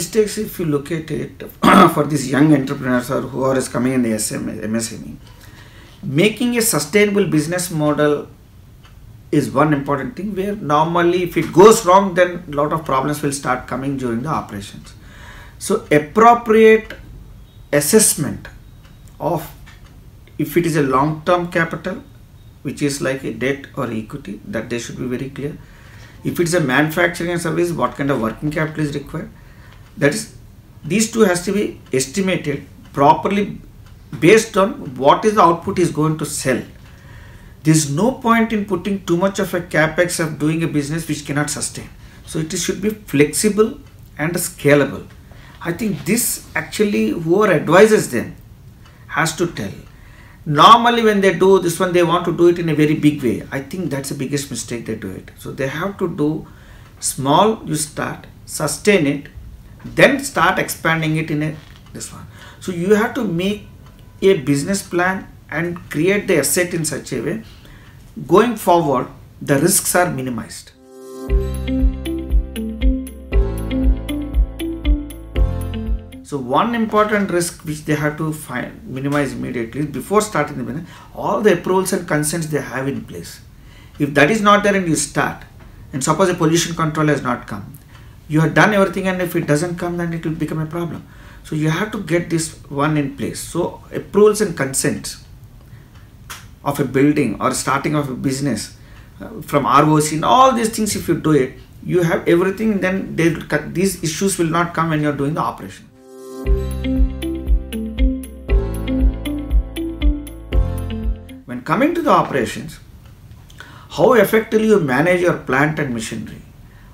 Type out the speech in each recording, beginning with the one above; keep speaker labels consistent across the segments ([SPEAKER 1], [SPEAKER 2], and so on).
[SPEAKER 1] mistakes, if you look at it, for these young entrepreneurs or who are coming in the MSME, making a sustainable business model is one important thing, where normally if it goes wrong, then a lot of problems will start coming during the operations. So appropriate assessment of if it is a long-term capital, which is like a debt or equity, that they should be very clear. If it is a manufacturing and service, what kind of working capital is required. That is, these two has to be estimated properly based on what is the output is going to sell. There is no point in putting too much of a capex of doing a business which cannot sustain. So it should be flexible and scalable. I think this actually whoever advises them has to tell. Normally when they do this one, they want to do it in a very big way. I think that's the biggest mistake they do it. So they have to do small, you start, sustain it, then start expanding it in this one. So you have to make a business plan and create the asset in such a way, going forward, the risks are minimized. So one important risk which they have to minimize immediately is before starting the business, all the approvals and consents they have in place. If that is not there and you start, and suppose a pollution control has not come, you have done everything, and if it doesn't come, then it will become a problem. So you have to get this one in place. So approvals and consents of a building or starting of a business from ROC and all these things, if you do it, you have everything, then these issues will not come when you are doing the operation. When coming to the operations, how effectively you manage your plant and machinery,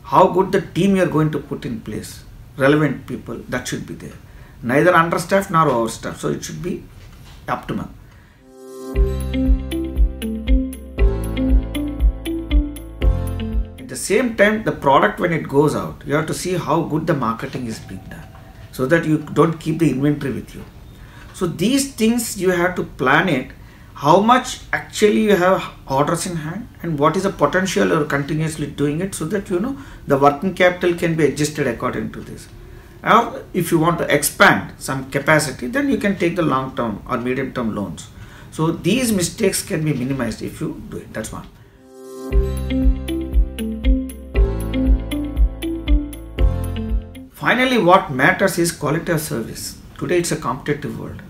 [SPEAKER 1] how good the team you are going to put in place, relevant people, that should be there. Neither understaffed nor overstaffed, so it should be optimal. At the same time, the product when it goes out, you have to see how good the marketing is being done, so that you don't keep the inventory with you. So these things you have to plan it, how much actually you have orders in hand and what is the potential or continuously doing it, so that you know the working capital can be adjusted according to this. Or if you want to expand some capacity, then you can take the long-term or medium-term loans. So these mistakes can be minimized if you do it. That's one. Finally, what matters is quality of service. Today it's a competitive world.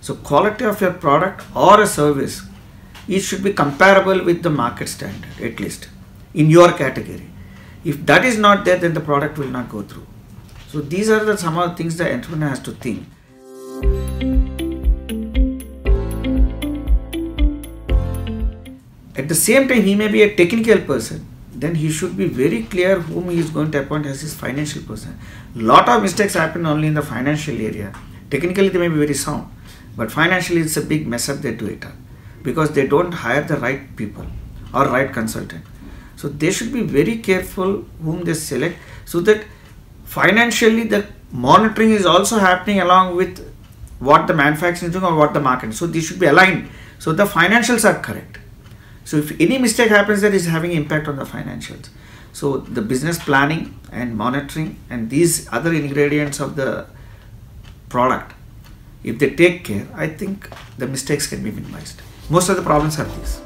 [SPEAKER 1] So quality of your product or a service, it should be comparable with the market standard, at least in your category. If that is not there, then the product will not go through. So these are some of the things the entrepreneur has to think. At the same time, he may be a technical person. Then he should be very clear whom he is going to appoint as his financial person. Lot of mistakes happen only in the financial area. Technically they may be very sound, but financially it's a big mess up they do it because they don't hire the right people or right consultant. So they should be very careful whom they select, so that financially the monitoring is also happening along with what the manufacturing is doing or what the market is. So these should be aligned, so the financials are correct. So if any mistake happens, that is having impact on the financials. So the business planning and monitoring and these other ingredients of the product, if they take care, I think the mistakes can be minimized. Most of the problems are these.